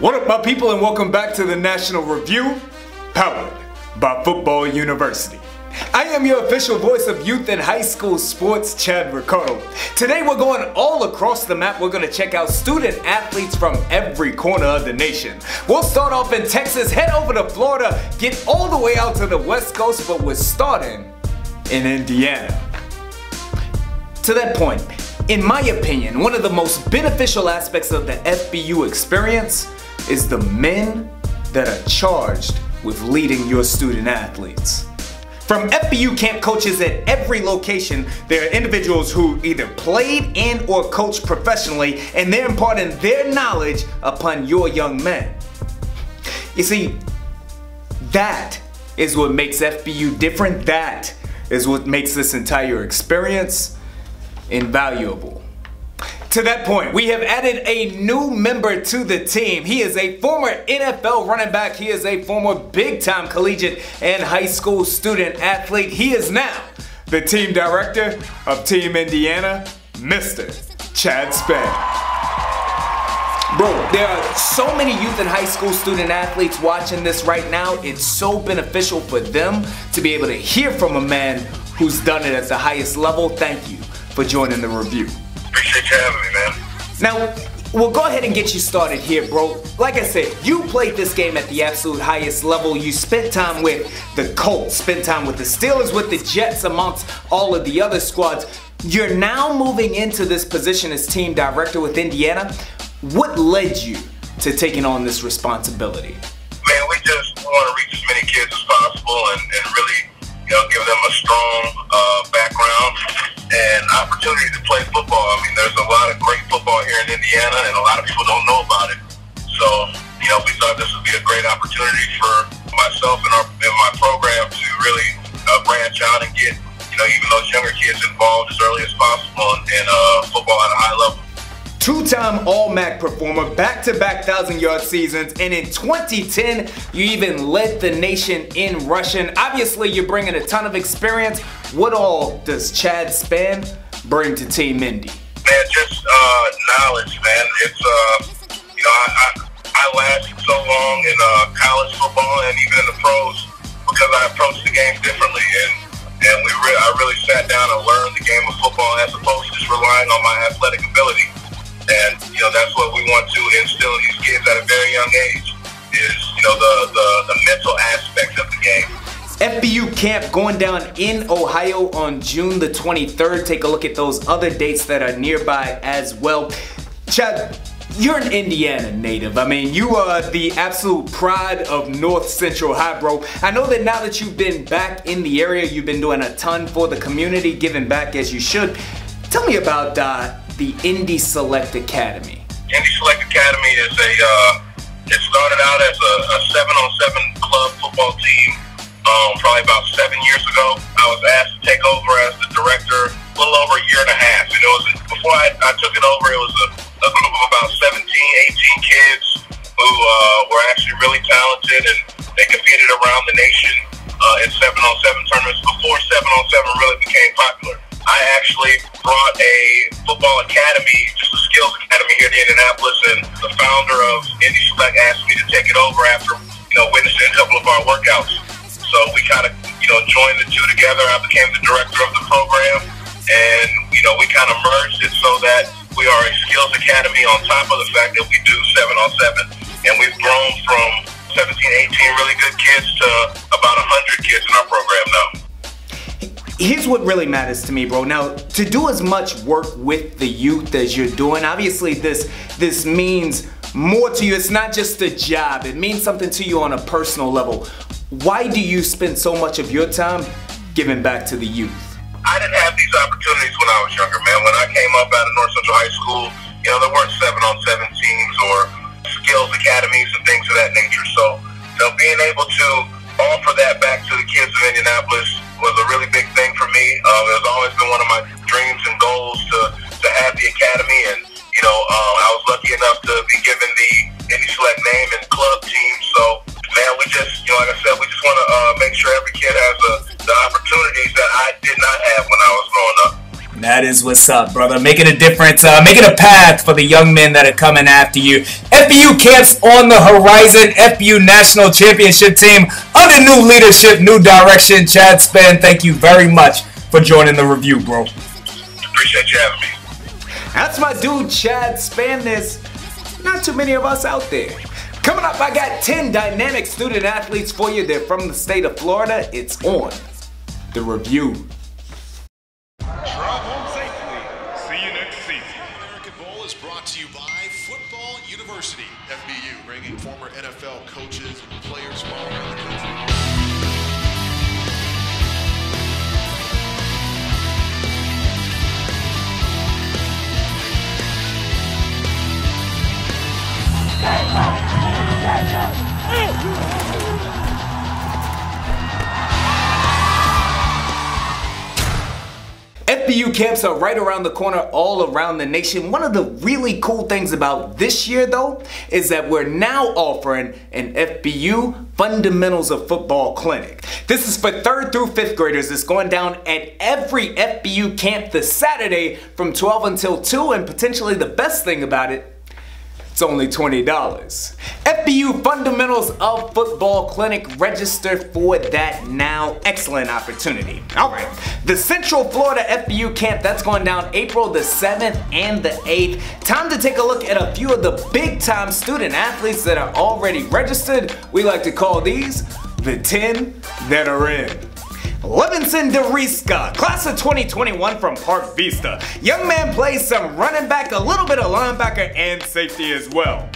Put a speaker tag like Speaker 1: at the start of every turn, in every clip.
Speaker 1: What up, my people, and welcome back to the National Review, powered by Football University. I am your official voice of youth and high school sports, Chad Ricardo. Today we're going all across the map. We're going to check out student athletes from every corner of the nation. We'll start off in Texas, head over to Florida, get all the way out to the West Coast, but we're starting in Indiana. To that point, in my opinion, one of the most beneficial aspects of the FPU experience is the men that are charged with leading your student athletes. From FPU Camp coaches at every location, there are individuals who either played and or coached professionally, and they're imparting their knowledge upon your young men. You see, that is what makes FPU different. That is what makes this entire experience invaluable. To that point, we have added a new member to the team. He is a former NFL running back. He is a former big-time collegiate and high school student athlete. He is now the team director of Team Indiana, Mr. Chad Spann. Bro, there are so many youth and high school student athletes watching this right now. It's so beneficial for them to be able to hear from a man who's done it at the highest level. Thank you for joining the review.
Speaker 2: Appreciate you having me, man.
Speaker 1: Now, we'll go ahead and get you started here, bro. Like I said, you played this game at the absolute highest level. You spent time with the Colts, spent time with the Steelers, with the Jets, amongst all of the other squads. You're now moving into this position as team director with Indiana. What led you to taking on this responsibility?
Speaker 2: Man, we want to reach as many kids as possible and really, give them a strong background and opportunity to play football. I mean, there's a lot of great football here in Indiana, and a lot of people don't know about it. So, we thought this would be a great opportunity for myself and my program to really branch out and get, even those younger kids involved as early as possible in football at a high level.
Speaker 1: Two-time All-MAC performer, back-to-back 1,000-yard seasons, and in 2010, you even led the nation in rushing. Obviously, you're bringing a ton of experience. What all does Chad Spann bring to Team Indy?
Speaker 2: Man, just knowledge, man. It's, I lasted so long in college football and even in the pros because I approached the game differently, and I really sat down and learned the game of football as opposed to just relying on my athletic ability. And, that's what we want to instill in these kids at a very young age is, the mental aspect of the game.
Speaker 1: FPU Camp going down in Ohio on June the 23rd. Take a look at those other dates that are nearby as well. Chad, you're an Indiana native. I mean, you are the absolute pride of North Central High, bro. I know that now that you've been back in the area, you've been doing a ton for the community, giving back as you should. Tell me about the Indy Select Academy.
Speaker 2: Indy Select Academy is it started out as a 7-on-7 club football team probably about 7 years ago. I was asked to take over as the director a little over a year and a half. And before I took it over, it was a group of about 17, 18 kids who were actually really talented, and they competed around the nation in 7-on-7 tournaments before 7-on-7 really became popular. I actually brought a football academy, just a skills academy here in Indianapolis, and the founder of Indy Select asked me to take it over after, witnessing a couple of our workouts. So we kind of, joined the two together. I became the director of the program, and, we kind of merged it so that we are a skills academy on top of the fact that we do 7-on-7. And we've grown from 17, 18 really good kids to about 100 kids in our program now.
Speaker 1: Here's what really matters to me, bro. Now, to do as much work with the youth as you're doing, obviously this means more to you. It's not just a job. It means something to you on a personal level. Why do you spend so much of your time giving back to the youth?
Speaker 2: I didn't have these opportunities when I was younger, man. When I came up out of North Central High School, there weren't 7-on-7 teams or skills academies and things of that nature. So, being able to offer that back to the kids of Indianapolis was a really big thing for me. It has always been one of my dreams and goals to have the academy, and I was lucky enough to be given the Indy Select name and club team. So, man, we just, like I said, we just want to make sure every kid has the opportunities that I did not have when I was growing up.
Speaker 1: That is what's up, brother. Making a difference, making a path for the young men that are coming after you. FPU Camp's on the horizon. FPU National Championship team under new leadership, new direction. Chad Span, thank you very much for joining the review, bro.
Speaker 2: Appreciate you having me.
Speaker 1: That's my dude, Chad Span. There's not too many of us out there. Coming up, I got 10 dynamic student athletes for you. They're from the state of Florida. It's on the review.
Speaker 3: Drive home safely. See you next season. American Bowl is brought to you by Football University. FPU, bringing former NFL coaches and players from all around the country.
Speaker 1: FPU camps are right around the corner all around the nation. One of the really cool things about this year though is that we're now offering an FPU Fundamentals of Football Clinic. This is for 3rd through 5th graders. It's going down at every FPU camp this Saturday from 12 until 2, and potentially the best thing about it, it's only $20. FPU Fundamentals of Football Clinic, register for that now. Excellent opportunity. Alright, the Central Florida FPU Camp, that's going down April the 7th and the 8th. Time to take a look at a few of the big time student athletes that are already registered. We like to call these the 10 that are in. Levinson DeRisca, class of 2021 from Park Vista. Young man plays some running back, a little bit of linebacker, and safety as well.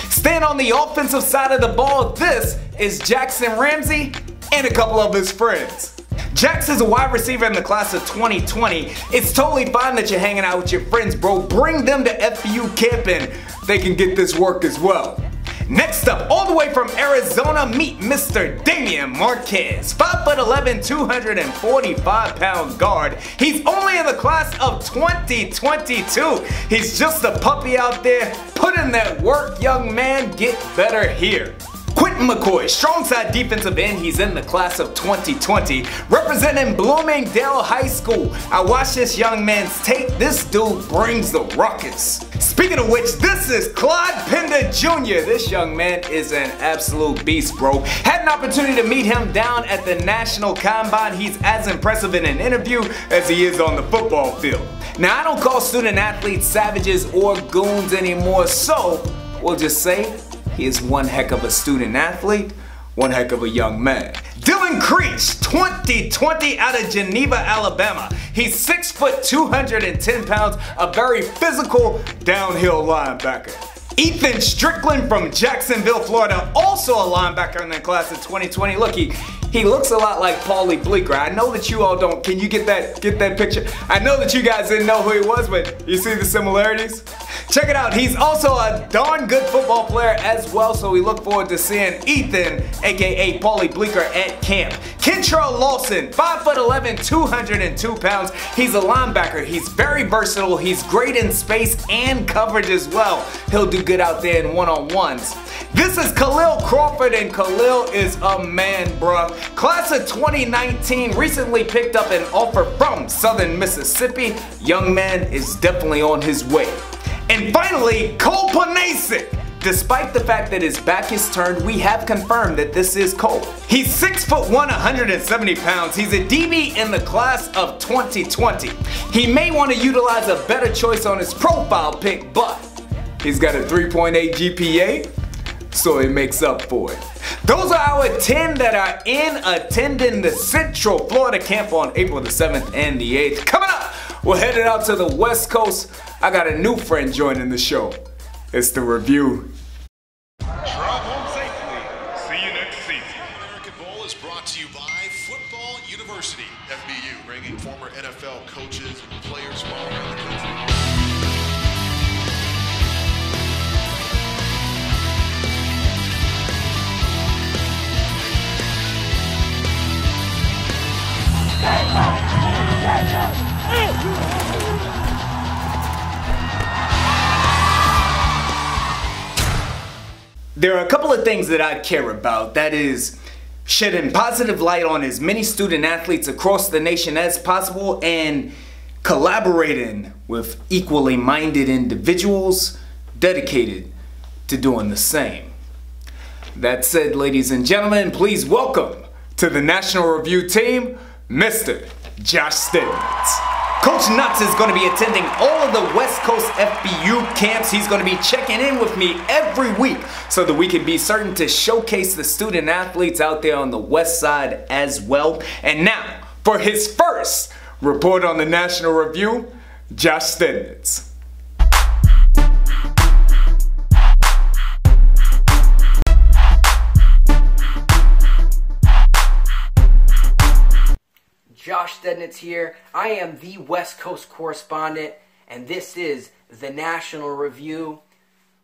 Speaker 1: Staying on the offensive side of the ball, this is Jackson Ramsey and a couple of his friends. Jax is a wide receiver in the class of 2020. It's totally fine that you're hanging out with your friends, bro. Bring them to FPU Camp and they can get this work as well. Next up, all the way from Arizona, meet Mr. Damian Marquez, 5'11", 245-pound guard. He's only in the class of 2022. He's just a puppy out there. Put in that work, young man. Get better here. Quentin McCoy, strong side defensive end. He's in the class of 2020, representing Bloomingdale High School. I watched this young man's tape. This dude brings the ruckus. Speaking of which, this is Clyde Pender Jr. This young man is an absolute beast, bro. Had an opportunity to meet him down at the National Combine. He's as impressive in an interview as he is on the football field. Now, I don't call student athletes savages or goons anymore, so we'll just say he is one heck of a student athlete, one heck of a young man. Dylan Creech, 2020 out of Geneva, Alabama. He's 6 foot, 210 pounds, a very physical downhill linebacker. Ethan Strickland from Jacksonville, Florida, also a linebacker in the class of 2020. Look, he looks a lot like Paulie Bleeker. I know that you all don't. Can you get that picture? I know that you guys didn't know who he was, but you see the similarities? Check it out. He's also a darn good football player as well, so we look forward to seeing Ethan, aka Paulie Bleeker, at camp. Kentrell Lawson, 5'11", 202 pounds. He's a linebacker. He's very versatile. He's great in space and coverage as well. He'll do good out there in one-on-ones. This is Khalil Crawford, and Khalil is a man, bruh. Class of 2019, recently picked up an offer from Southern Mississippi. Young man is definitely on his way. And finally, Cole Panasic. Despite the fact that his back is turned, we have confirmed that this is Cole. He's 6'1", 170 pounds. He's a DB in the class of 2020. He may want to utilize a better choice on his profile pic, but he's got a 3.8 GPA, so it makes up for it. Those are our 10 that are in attending the Central Florida camp on April the 7th and the 8th. Coming up, we're headed out to the West Coast. I got a new friend joining the show. It's the review.
Speaker 3: Drive home safely. See you next season. American Bowl is brought to you by Football University. FPU, bringing former NFL coaches and players from all around the country.
Speaker 1: There are a couple of things that I care about. That is shedding positive light on as many student athletes across the nation as possible and collaborating with equally minded individuals dedicated to doing the same. That said, ladies and gentlemen, please welcome to the National Review team, Mr. Josh Stevens. Coach Nuts is going to be attending all of the West Coast FPU camps. He's going to be checking in with me every week so that we can be certain to showcase the student athletes out there on the West Side as well. And now, for his first report on the National Review, Josh Stevens.
Speaker 4: Josh Stednitz here. I am the West Coast correspondent, and this is the National Review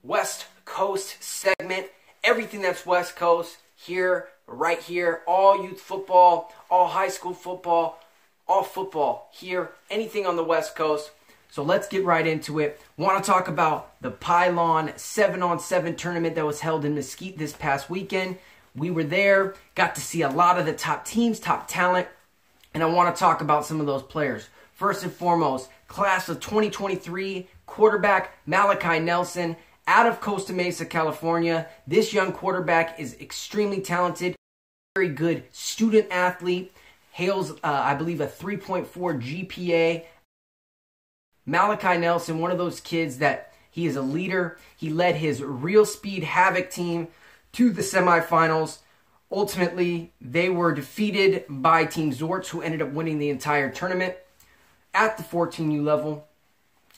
Speaker 4: West Coast segment. Everything that's West Coast here, right here. All youth football, all high school football, all football here. Anything on the West Coast. So let's get right into it. Want to talk about the Pylon 7-on-7 tournament that was held in Mesquite this past weekend. We were there, got to see a lot of the top teams, top talent. And I want to talk about some of those players. First and foremost, class of 2023 quarterback Malachi Nelson out of Costa Mesa, California. This young quarterback is extremely talented, very good student athlete, hails, I believe, a 3.4 GPA. Malachi Nelson, one of those kids that he is a leader. He led his Real Speed Havoc team to the semifinals. Ultimately, they were defeated by Team Zorts, who ended up winning the entire tournament. At the 14U level,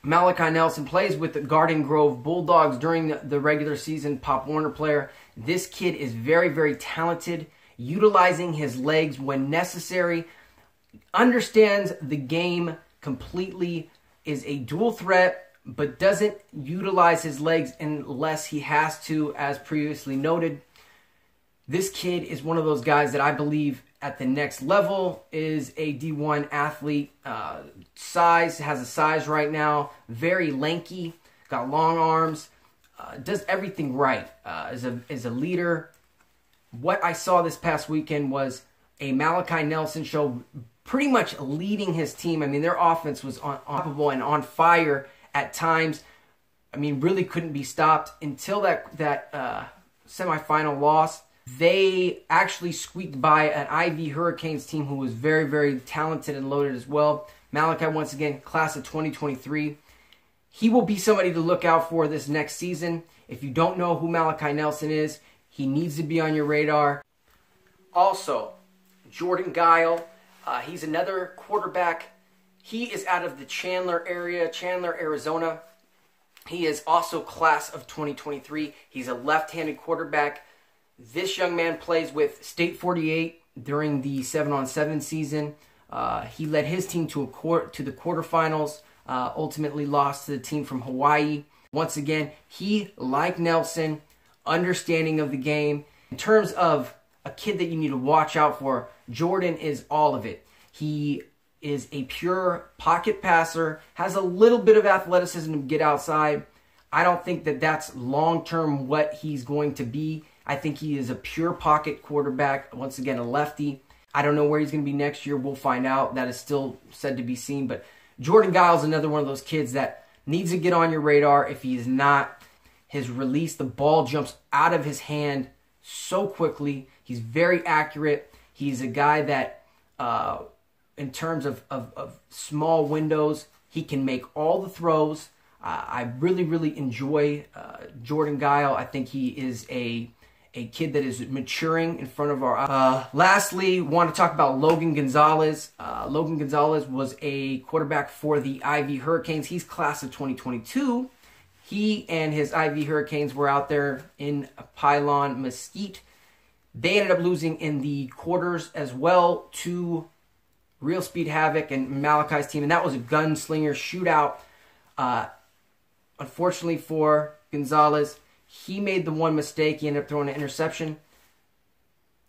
Speaker 4: Malachi Nelson plays with the Garden Grove Bulldogs during the regular season, Pop Warner player. This kid is very, very talented, utilizing his legs when necessary, understands the game completely, is a dual threat, but doesn't utilize his legs unless he has to, as previously noted. This kid is one of those guys that I believe at the next level is a D1 athlete. Has a size right now, very lanky, got long arms, does everything right, is a leader. What I saw this past weekend was a Malachi Nelson show, pretty much leading his team. I mean, their offense was unstoppable and on fire at times. I mean, really couldn't be stopped until that semifinal loss. They actually squeaked by an IV Hurricanes team who was very, very talented and loaded as well. Malachi, once again, class of 2023. He will be somebody to look out for this next season. If you don't know who Malachi Nelson is, he needs to be on your radar. Also, Jordan Guile, he's another quarterback. He is out of the Chandler area, Chandler, Arizona. He is also class of 2023. He's a left-handed quarterback. This young man plays with State 48 during the 7-on-7 season. He led his team to the quarterfinals, ultimately lost to the team from Hawaii. Once again, he, like Nelson, understanding of the game. In terms of a kid that you need to watch out for, Jordan is all of it. He is a pure pocket passer, has a little bit of athleticism to get outside. I don't think that that's long-term what he's going to be. I think he is a pure pocket quarterback. Once again, a lefty. I don't know where he's going to be next year. We'll find out. That is still said to be seen. But Jordan Guile is another one of those kids that needs to get on your radar. If he is not, his release, the ball jumps out of his hand so quickly. He's very accurate. He's a guy that, in terms of small windows, he can make all the throws. I really, really enjoy Jordan Guile. I think he is a kid that is maturing in front of our eyes. Lastly, want to talk about Logan Gonzalez. Logan Gonzalez was a quarterback for the IV Hurricanes. He's class of 2022. He and his IV Hurricanes were out there in Pylon Mesquite. They ended up losing in the quarters as well to Real Speed Havoc and Malachi's team, and that was a gunslinger shootout. Unfortunately for Gonzalez, he made the one mistake. He ended up throwing an interception.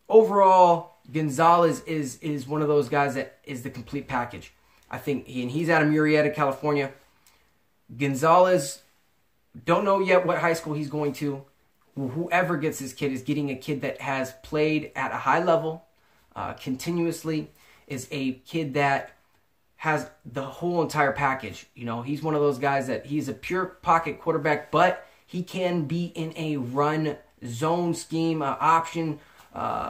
Speaker 4: Overall, Gonzalez is one of those guys that is the complete package. I think he's out of Murrieta, California. Gonzalez, don't know yet what high school he's going to. Whoever gets this kid is getting a kid that has played at a high level continuously, is a kid that has the whole entire package. You know, he's one of those guys that he's a pure pocket quarterback, but he can be in a run zone scheme, option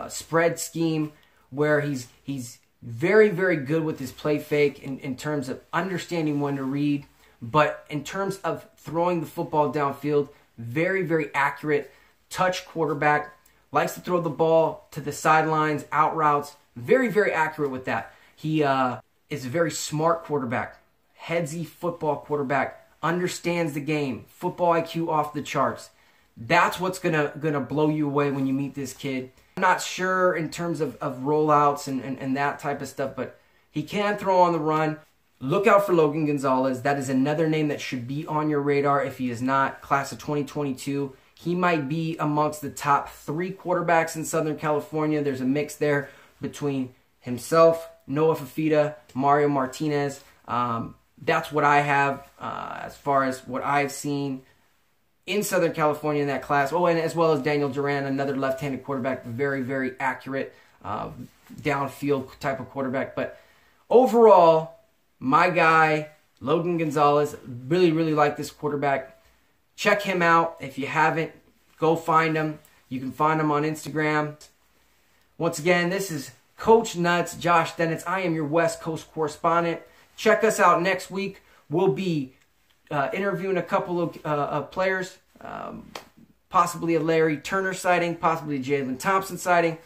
Speaker 4: spread scheme, where he's very, very good with his play fake in terms of understanding when to read, but in terms of throwing the football downfield, very, very accurate. Touch quarterback, likes to throw the ball to the sidelines, out routes, very, very accurate with that. He is a very smart quarterback, headsy football quarterback, understands the game, football IQ off the charts. That's what's gonna blow you away when you meet this kid. I'm not sure in terms of rollouts and that type of stuff, but he can throw on the run. Look out for Logan Gonzalez. That is another name that should be on your radar if he is not. Class of 2022. He might be amongst the top 3 quarterbacks in Southern California. There's a mix there between himself, Noah Fafita, Mario Martinez. That's what I have as far as what I've seen in Southern California in that class. Oh, and as well as Daniel Duran, another left-handed quarterback, very, very accurate downfield type of quarterback. But overall, my guy, Logan Gonzalez, really, really like this quarterback. Check him out. If you haven't, go find him. You can find him on Instagram. Once again, this is Coach Nuts, Josh Dennitz. I am your West Coast correspondent. Check us out next week. We'll be interviewing a couple of players, possibly a Larry Turner sighting, possibly a Jalen Thompson sighting.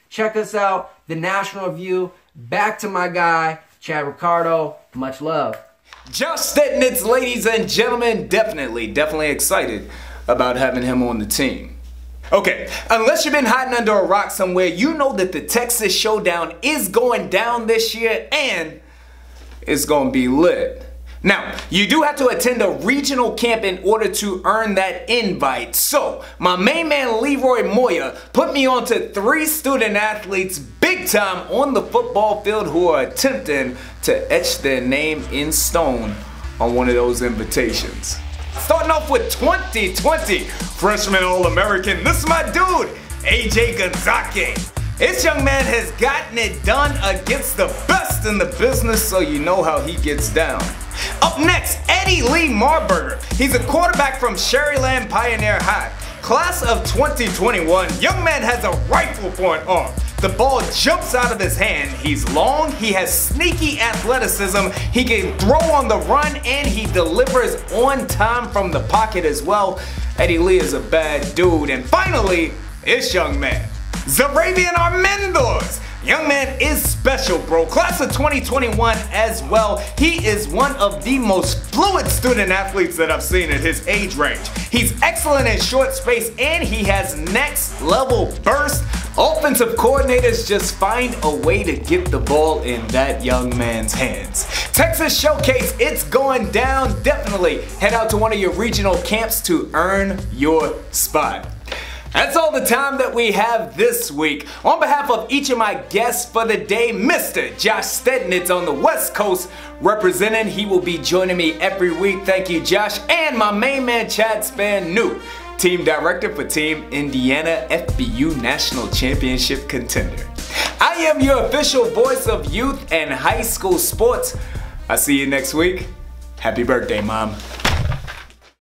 Speaker 4: Check us out. The National Review. Back to my guy, Chad Ricardo. Much love.
Speaker 1: Josh Stetnitz, ladies and gentlemen, definitely excited about having him on the team. Okay, unless you've been hiding under a rock somewhere, you know that the Texas Showdown is going down this year and it's going to be lit. Now, you do have to attend a regional camp in order to earn that invite. So, my main man Leroy Moya put me on to 3 student athletes big time on the football field who are attempting to etch their name in stone on one of those invitations. Starting off with 2020 freshman All-American, this is my dude, AJ Gonzalez. This young man has gotten it done against the best in the business, so you know how he gets down. Up next, Eddie Lee Marburger. He's a quarterback from Sherryland Pioneer High. Class of 2021, young man has a rifle for an arm. The ball jumps out of his hand. He's long, he has sneaky athleticism, he can throw on the run, and he delivers on time from the pocket as well. Eddie Lee is a bad dude. And finally, this young man, Zarabian Armendors. Young man is special, bro. Class of 2021 as well. He is one of the most fluid student athletes that I've seen at his age range. He's excellent in short space and he has next level burst. Offensive coordinators just find a way to get the ball in that young man's hands. Texas Showcase, it's going down. Definitely head out to one of your regional camps to earn your spot. That's all the time that we have this week. On behalf of each of my guests for the day, Mr. Josh Stetnitz on the West Coast representing. He will be joining me every week. Thank you, Josh. And my main man, Chad Span-New, Team Director for Team Indiana, FPU National Championship contender. I am your official voice of youth and high school sports. I'll see you next week. Happy birthday, Mom.